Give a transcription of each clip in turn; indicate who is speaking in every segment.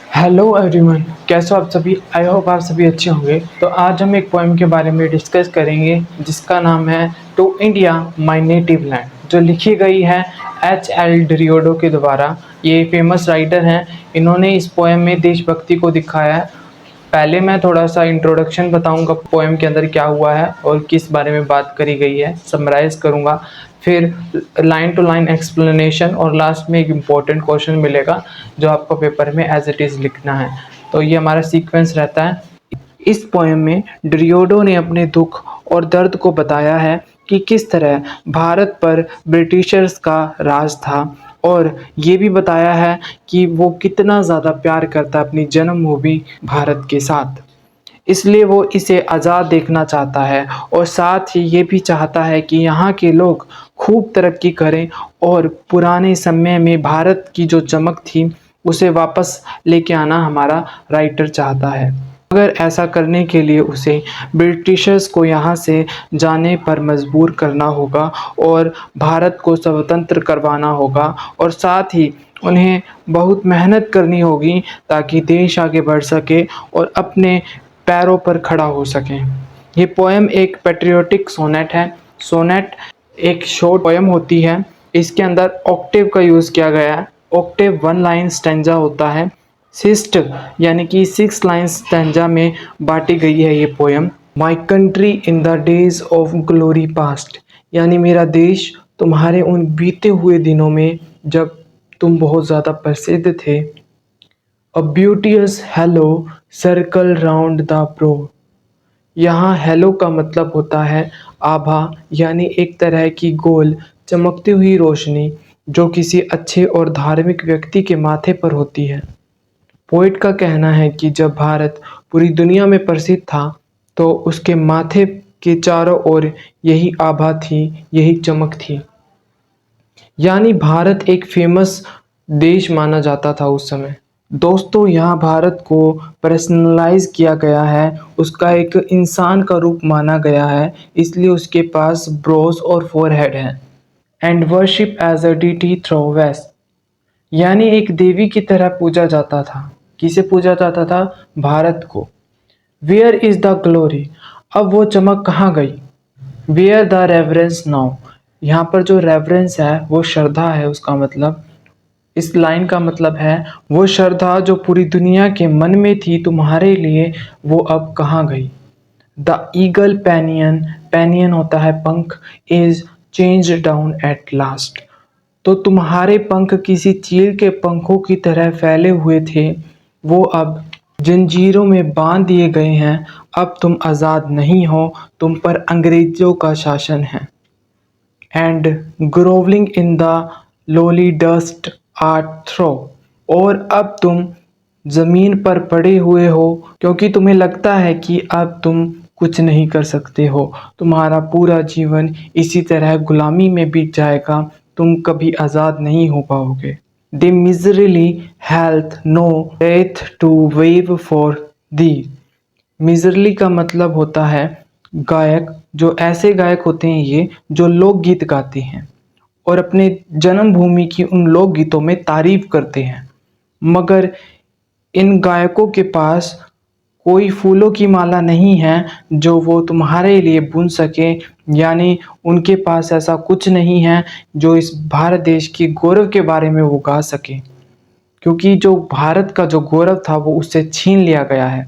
Speaker 1: Hello everyone, कैसे हो आप सभी। आई होप आप सभी अच्छे होंगे। तो आज हम एक पोएम के बारे में डिस्कस करेंगे जिसका नाम है to India my native land, जो लिखी गई है H.L. डिरियोडो के द्वारा। ये फेमस राइटर हैं। इन्होंने इस पोएम में देशभक्ति को दिखाया है। पहले मैं थोड़ा सा इंट्रोडक्शन बताऊंगा पोएम के अंदर क्या हुआ है और किस बारे में बात करी गई है, समराइज करूंगा। फिर लाइन टू लाइन एक्सप्लेनेशन और लास्ट में एक इम्पोर्टेंट क्वेश्चन मिलेगा जो आपको पेपर में एज इट इज़ लिखना है। तो ये हमारा सीक्वेंस रहता है। इस पोएम में डिरियोडो ने अपने दुख और दर्द को बताया है कि किस तरह भारत पर ब्रिटिशर्स का राज था, और ये भी बताया है कि वो कितना ज़्यादा प्यार करता है अपनी जन्मभूमि भारत के साथ। इसलिए वो इसे आज़ाद देखना चाहता है और साथ ही ये भी चाहता है कि यहाँ के लोग खूब तरक्की करें और पुराने समय में भारत की जो चमक थी उसे वापस लेके आना हमारा राइटर चाहता है। मगर ऐसा करने के लिए उसे ब्रिटिशर्स को यहाँ से जाने पर मजबूर करना होगा और भारत को स्वतंत्र करवाना होगा, और साथ ही उन्हें बहुत मेहनत करनी होगी ताकि देश आगे बढ़ सके और अपने पैरों पर खड़ा हो सकें। ये पोएम एक पैट्रियोटिक सोनेट है। सोनेट एक शॉर्ट पोएम होती है। इसके अंदर ऑक्टेव का यूज़ किया गया है। ऑक्टेव 1 लाइन स्टैंजा होता है। सिस्ट यानी कि 6 लाइन्स स्टैंजा में बांटी गई है ये poem. My country in the days of glory past, यानी मेरा देश तुम्हारे उन बीते हुए दिनों में जब तुम बहुत ज़्यादा प्रसिद्ध थे। A beauteous halo circle round the brow, यहाँ हेलो का मतलब होता है आभा, यानी एक तरह की गोल चमकती हुई रोशनी जो किसी अच्छे और धार्मिक व्यक्ति के माथे पर होती है। पोइट का कहना है कि जब भारत पूरी दुनिया में प्रसिद्ध था तो उसके माथे के चारों ओर यही आभा थी, यही चमक थी। यानी भारत एक फेमस देश माना जाता था उस समय। दोस्तों, यहाँ भारत को पर्सनलाइज किया गया है, उसका एक इंसान का रूप माना गया है, इसलिए उसके पास ब्रोस और फोरहेड है। And worship as a deity through wast, यानी एक देवी की तरह पूजा जाता था। किसे पूजा जाता था? भारत को। वेयर इज द ग्लोरी, अब वो चमक कहाँ गई? वेयर द रेवरेंस नाउ, यहाँ पर जो रेवरेंस है वो श्रद्धा है। उसका मतलब, इस लाइन का मतलब है वो श्रद्धा जो पूरी दुनिया के मन में थी तुम्हारे लिए, वो अब कहाँ गई? द ईगल पैनियन, पैनियन होता है पंख, is change down at last, तो तुम्हारे पंख किसी चील के पंखों की तरह फैले हुए थे, वो अब जंजीरों में बांध दिए गए हैं। अब तुम आज़ाद नहीं हो, तुम पर अंग्रेजों का शासन है। And grovelling in the lowly dust art throw, और अब तुम ज़मीन पर पड़े हुए हो क्योंकि तुम्हें लगता है कि अब तुम कुछ नहीं कर सकते हो। तुम्हारा पूरा जीवन इसी तरह गुलामी में बीत जाएगा, तुम कभी आज़ाद नहीं हो पाओगे। They miserly health no death to wave for thee, miserly का मतलब होता है गायक, जो ऐसे गायक होते हैं ये जो लोकगीत गाते हैं और अपने जन्मभूमि की उन लोकगीतों में तारीफ करते हैं, मगर इन गायकों के पास कोई फूलों की माला नहीं है जो वो तुम्हारे लिए बुन सके, यानी उनके पास ऐसा कुछ नहीं है जो इस भारत देश की गौरव के बारे में वो गा सके, क्योंकि जो भारत का जो गौरव था वो उससे छीन लिया गया है।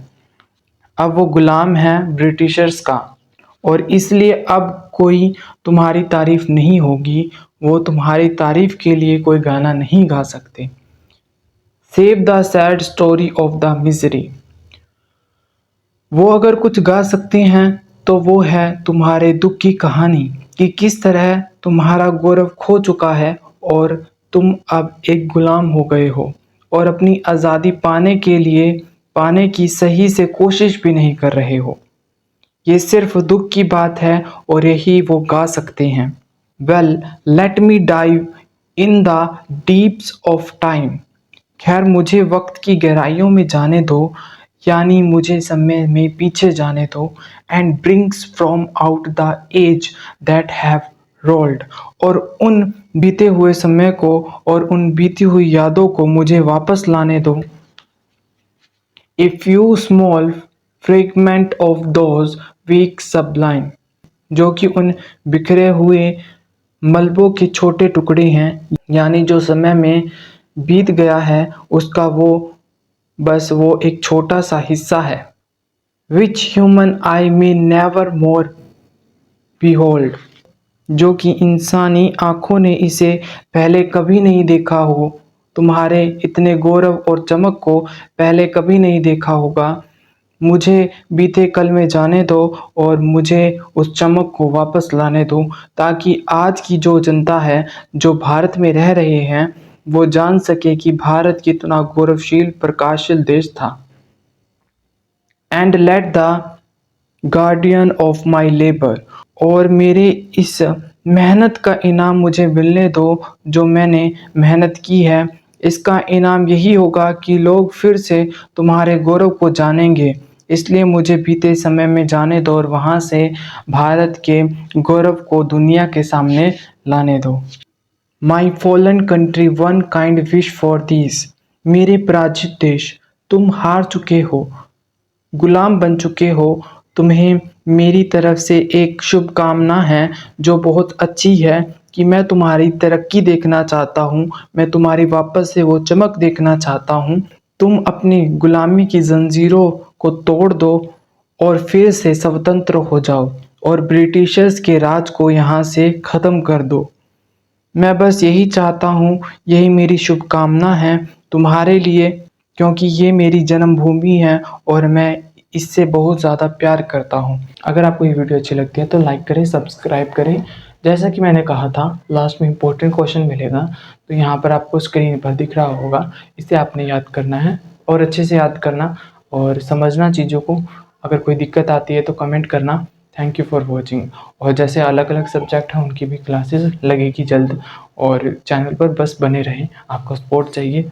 Speaker 1: अब वो गुलाम है ब्रिटिशर्स का, और इसलिए अब कोई तुम्हारी तारीफ नहीं होगी, वो तुम्हारी तारीफ के लिए कोई गाना नहीं गा सकते। Save the sad story of the misery, वो अगर कुछ गा सकते हैं तो वो है तुम्हारे दुख की कहानी, कि किस तरह तुम्हारा गौरव खो चुका है और तुम अब एक गुलाम हो गए हो और अपनी आज़ादी पाने के लिए पाने की सही से कोशिश भी नहीं कर रहे हो। ये सिर्फ दुख की बात है और यही वो गा सकते हैं। Well let me dive in the deeps of time, खैर मुझे वक्त की गहराइयों में जाने दो, यानी मुझे समय में पीछे जाने दो। And brings from out the age that have rolled, और उन बीते हुए समय को और उन बीती हुई यादों को मुझे वापस लाने दो। A few small fragment of those weak sublime, जो कि उन बिखरे हुए मलबों के छोटे टुकड़े हैं, यानी जो समय में बीत गया है उसका वो एक छोटा सा हिस्सा है। Which human I may never more behold, जो कि इंसानी आँखों ने इसे पहले कभी नहीं देखा हो। तुम्हारे इतने गौरव और चमक को पहले कभी नहीं देखा होगा। मुझे बीते कल में जाने दो और मुझे उस चमक को वापस लाने दो, ताकि आज की जो जनता है, जो भारत में रह रहे हैं, वो जान सके कि भारत कितना गौरवशील प्रकाशशील देश था। And let the guardian of my labour, और मेरे इस मेहनत का इनाम मुझे मिलने दो जो मैंने मेहनत की है। इसका इनाम यही होगा कि लोग फिर से तुम्हारे गौरव को जानेंगे। इसलिए मुझे बीते समय में जाने दो और वहाँ से भारत के गौरव को दुनिया के सामने लाने दो। My fallen country one kind wish for this, मेरे पराजित देश, तुम हार चुके हो, गुलाम बन चुके हो। तुम्हें मेरी तरफ से एक शुभकामना है जो बहुत अच्छी है कि मैं तुम्हारी तरक्की देखना चाहता हूँ, मैं तुम्हारी वापस से वो चमक देखना चाहता हूँ। तुम अपनी गुलामी की जंजीरों को तोड़ दो और फिर से स्वतंत्र हो जाओ और ब्रिटिशर्स के राज को यहाँ से ख़त्म कर दो। मैं बस यही चाहता हूँ, यही मेरी शुभकामना है तुम्हारे लिए, क्योंकि ये मेरी जन्मभूमि है और मैं इससे बहुत ज़्यादा प्यार करता हूँ। अगर आपको ये वीडियो अच्छी लगती है तो लाइक करें, सब्सक्राइब करें। जैसा कि मैंने कहा था, लास्ट में इंपॉर्टेंट क्वेश्चन मिलेगा, तो यहाँ पर आपको स्क्रीन पर दिख रहा होगा, इसे आपने याद करना है और अच्छे से याद करना और समझना चीज़ों को। अगर कोई दिक्कत आती है तो कमेंट करना। Thank you for watching. और जैसे अलग अलग सब्जेक्ट हैं उनकी भी क्लासेस लगेगी जल्द, और चैनल पर बस बने रहें, आपको सपोर्ट चाहिए।